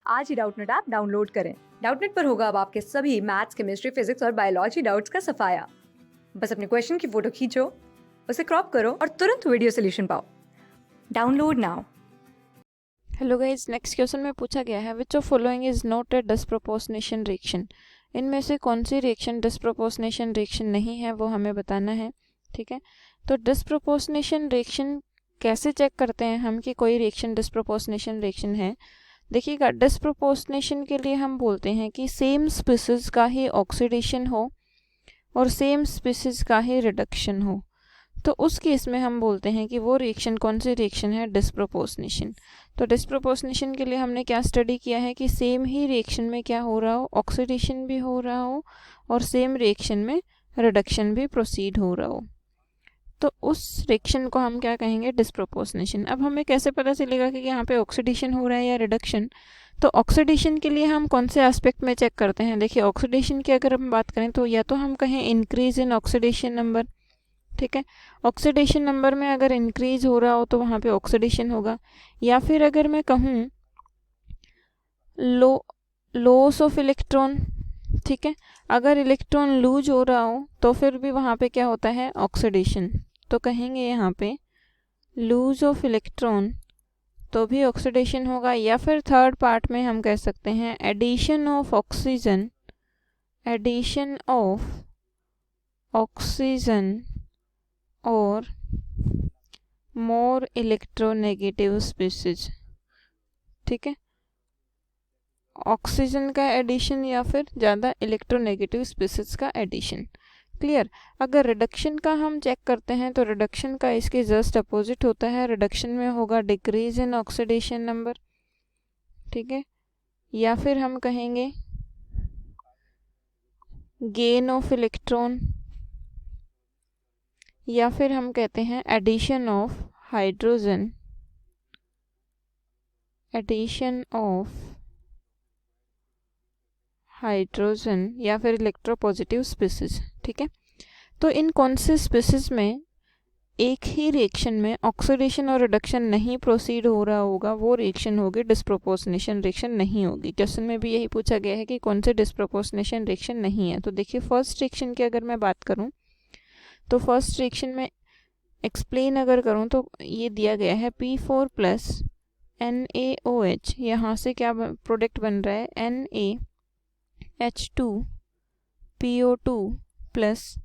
आज ही Doubtnut app download करें। Doubtnut पर होगा अब आपके सभी मैथ्स, केमिस्ट्री, फिजिक्स और बायोलॉजी डाउट्स का सफाया। बस अपने क्वेश्चन की फोटो खींचो, उसे क्रॉप करो और तुरंत वीडियो सोल्यूशन पाओ। Download now. Hello guys, next question में पूछा गया है which of following is not a disproportionation reaction. इनमें से कौन सी रिएक्शन डिस्प्रोपोर्शनेशन रिएक्शन नहीं है वो हमें बताना है। ठीक है, तो डिस्प्रोपोर्शनेशन रिएक्शन कैसे चेक करते हैं हम कि कोई रिएक्शन डिस्प्रोपोर्शनेशन रिएक्शन है। देखिएगा, डिस्प्रोपोर्शनेशन के लिए हम बोलते हैं कि सेम स्पीसीज का ही ऑक्सीडेशन हो और सेम स्पीसीज का ही रिडक्शन हो, तो उस केस में हम बोलते हैं कि वो रिएक्शन कौन सी रिएक्शन है, डिस्प्रोपोर्शनेशन। तो डिस्प्रोपोर्शनेशन के लिए हमने क्या स्टडी किया है कि सेम ही रिएक्शन में क्या हो रहा हो, ऑक्सीडेशन भी हो रहा हो और सेम रिएक्शन में रिडक्शन भी प्रोसीड हो रहा हो, तो उस रिएक्शन को हम क्या कहेंगे, डिस्प्रोपोर्शनेशन। अब हमें कैसे पता चलेगा कि यहाँ पे ऑक्सीडेशन हो रहा है या रिडक्शन। तो ऑक्सीडेशन के लिए हम कौन से एस्पेक्ट में चेक करते हैं। देखिए, ऑक्सीडेशन की अगर हम बात करें तो या तो हम कहें इंक्रीज इन ऑक्सीडेशन नंबर। ठीक है, ऑक्सीडेशन नंबर में अगर इंक्रीज हो रहा हो तो वहाँ पे ऑक्सीडेशन होगा, या फिर अगर मैं कहूँ लॉस ऑफ इलेक्ट्रॉन। ठीक है, अगर इलेक्ट्रॉन लूज हो रहा हो तो फिर भी वहाँ पे क्या होता है, ऑक्सीडेशन। तो कहेंगे यहाँ पे लूज ऑफ इलेक्ट्रॉन तो भी ऑक्सीडेशन होगा, या फिर थर्ड पार्ट में हम कह सकते हैं addition of oxygen, addition of oxygen और मोर इलेक्ट्रोनेगेटिव स्पीसीज। ठीक है, ऑक्सीजन का एडिशन या फिर ज़्यादा इलेक्ट्रोनेगेटिव स्पीसीज का एडिशन। क्लियर। अगर रिडक्शन का हम चेक करते हैं तो रिडक्शन का इसके जस्ट अपोजिट होता है, रिडक्शन में होगा डिक्रीज इन ऑक्सीडेशन नंबर। ठीक है, या फिर हम कहेंगे गेन ऑफ इलेक्ट्रॉन, या फिर हम कहते हैं addition of hydrogen, addition of hydrogen या फिर इलेक्ट्रोपॉजिटिव स्पीसीज। ठीक है, तो इन कौन से स्पीसीज में एक ही रिएक्शन में ऑक्सीडेशन और रिडक्शन नहीं प्रोसीड हो रहा होगा, वो रिएक्शन होगी डिस्प्रोपोर्शनेशन रिएक्शन नहीं होगी। क्वेश्चन में भी यही पूछा गया है कि कौन से डिस्प्रोपोर्शनेशन रिएक्शन नहीं है। तो देखिए, फर्स्ट रिएक्शन की अगर मैं बात करूं तो फर्स्ट रिएक्शन में एक्सप्लेन अगर करूं तो ये दिया गया है P4 प्लस NaOH, यहाँ से क्या प्रोडक्ट बन रहा है, NaH2PO2 प्लस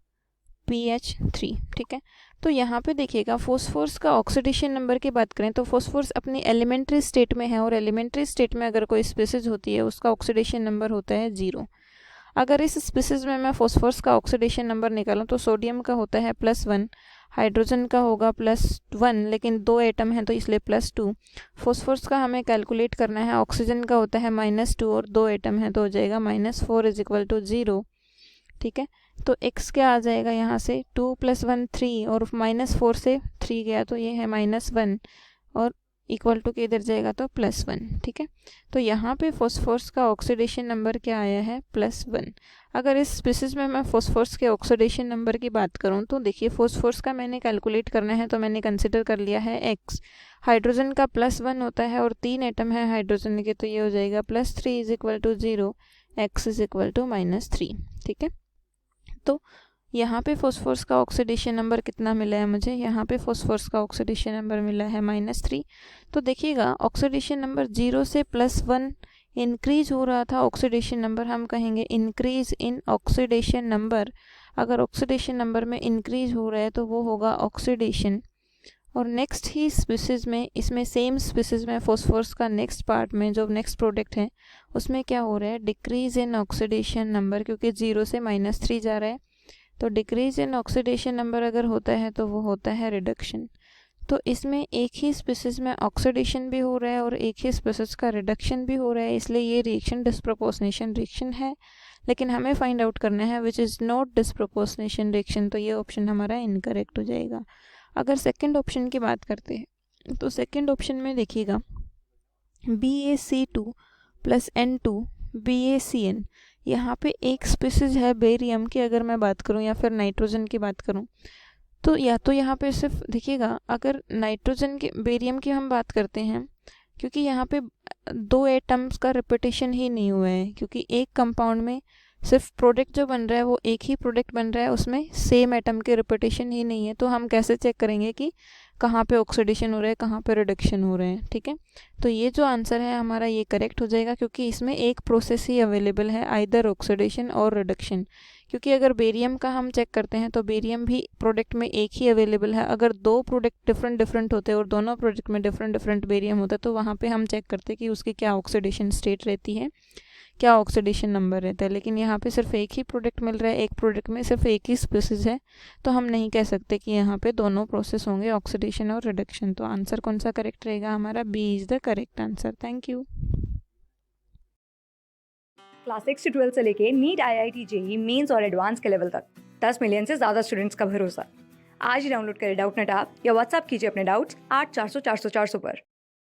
PH3। ठीक है, तो यहाँ पे देखिएगा फॉस्फोरस का ऑक्सीडेशन नंबर की बात करें तो फॉस्फोरस अपनी एलिमेंट्री स्टेट में है, और एलिमेंट्री स्टेट में अगर कोई स्पीसीज होती है उसका ऑक्सीडेशन नंबर होता है 0। अगर इस स्पीसीज में मैं फॉस्फोरस का ऑक्सीडेशन नंबर निकालूं तो सोडियम का होता है +1, हाइड्रोजन का होगा +1, लेकिन 2 एटम हैं तो इसलिए +2। फॉस्फोरस का हमें कैलकुलेट करना है, ऑक्सीजन का होता है -2 और 2 एटम हैं तो हो जाएगा -4 = 0। ठीक है, तो x क्या आ जाएगा, यहाँ से 2 + 1 3 और -4 से 3 गया तो ये है -1 और इक्वल टू के इधर जाएगा तो +1। ठीक है, तो यहाँ पे फॉस्फोरस का ऑक्सीडेशन नंबर क्या आया है, +1। अगर इस स्पीसीज में मैं फॉस्फोरस के ऑक्सीडेशन नंबर की बात करूँ तो देखिए, फॉस्फोरस का मैंने कैलकुलेट करना है तो मैंने कंसिडर कर लिया है x। हाइड्रोजन का +1 होता है और 3 एटम है हाइड्रोजन के, तो ये हो जाएगा +3 = 0, x = -3। ठीक है, तो यहाँ पे फॉस्फोरस का ऑक्सीडेशन नंबर कितना मिला है मुझे, यहाँ पे फॉस्फोरस का ऑक्सीडेशन नंबर मिला है -3। तो देखिएगा, ऑक्सीडेशन नंबर 0 से +1 इंक्रीज हो रहा था ऑक्सीडेशन नंबर, हम कहेंगे इंक्रीज इन ऑक्सीडेशन नंबर। अगर ऑक्सीडेशन नंबर में इंक्रीज हो रहा है तो वो होगा ऑक्सीडेशन। और नेक्स्ट ही स्पीसीज में, इसमें सेम स्पीसीज में फॉस्फोरस का नेक्स्ट पार्ट में जो नेक्स्ट प्रोडक्ट है उसमें क्या हो रहा है, डिक्रीज इन ऑक्सीडेशन नंबर, क्योंकि 0 से -3 जा रहा है। तो डिक्रीज इन ऑक्सीडेशन नंबर अगर होता है तो वो होता है रिडक्शन। तो इसमें एक ही स्पीसीज में ऑक्सीडेशन भी हो रहा है और एक ही स्पीसीज का रिडक्शन भी हो रहा है, इसलिए ये रिएक्शन डिस्प्रोपोर्शनेशन रिएक्शन है। लेकिन हमें फाइंड आउट करना है which is not disproportionation reaction, तो ये ऑप्शन हमारा इनकरेक्ट हो जाएगा। अगर सेकेंड ऑप्शन की बात करते हैं तो सेकेंड ऑप्शन में देखिएगा BaC2 + N2 BaCN, यहाँ पे एक स्पीसीज है बेरियम की अगर मैं बात करूँ या फिर नाइट्रोजन की बात करूँ तो या तो यहाँ पे सिर्फ देखिएगा, अगर नाइट्रोजन के बेरियम की हम बात करते हैं क्योंकि यहाँ पे दो एटम्स का रिपीटेशन ही नहीं हुआ है, क्योंकि एक कंपाउंड में सिर्फ प्रोडक्ट जो बन रहा है वो एक ही प्रोडक्ट बन रहा है, उसमें सेम एटम के रिपीटेशन ही नहीं है। तो हम कैसे चेक करेंगे कि कहाँ पे ऑक्सीडेशन हो रहा है, कहाँ पे रिडक्शन हो रहे हैं, ठीक है। तो ये जो आंसर है हमारा ये करेक्ट हो जाएगा, क्योंकि इसमें एक प्रोसेस ही अवेलेबल है, आइदर ऑक्सीडेशन और रिडक्शन। क्योंकि अगर बेरियम का हम चेक करते हैं तो बेरियम भी प्रोडक्ट में एक ही अवेलेबल है। अगर दो प्रोडक्ट डिफरेंट डिफरेंट होते और दोनों प्रोडक्ट में डिफरेंट डिफरेंट बेरियम होता तो वहाँ पे हम चेक करते कि उसकी क्या ऑक्सीडेशन स्टेट रहती है, क्या ऑक्सीडेशन नंबर रहता है। लेकिन यहाँ पे सिर्फ एक ही प्रोडक्ट मिल रहा है, एक प्रोडक्ट में सिर्फ एक ही स्पीसीज है, तो हम नहीं कह सकते कि यहाँ पे दोनों प्रोसेस होंगे, ऑक्सीडेशन और रिडक्शन। तो आंसर कौन सा करेक्ट रहेगा हमारा? B is the correct answer. Thank you. Class 6 से 12 से लेके नीट, IIT, JEE मेंस और एडवांस के लेवल तक 10 मिलियन से ज़्यादा स्टूडेंट्स का भरोसा। आज ही डाउनलोड करें डाउटनेट ऐप या व्हाट्सएप कीजिए अपने डाउट्स 8400 400 400 पर।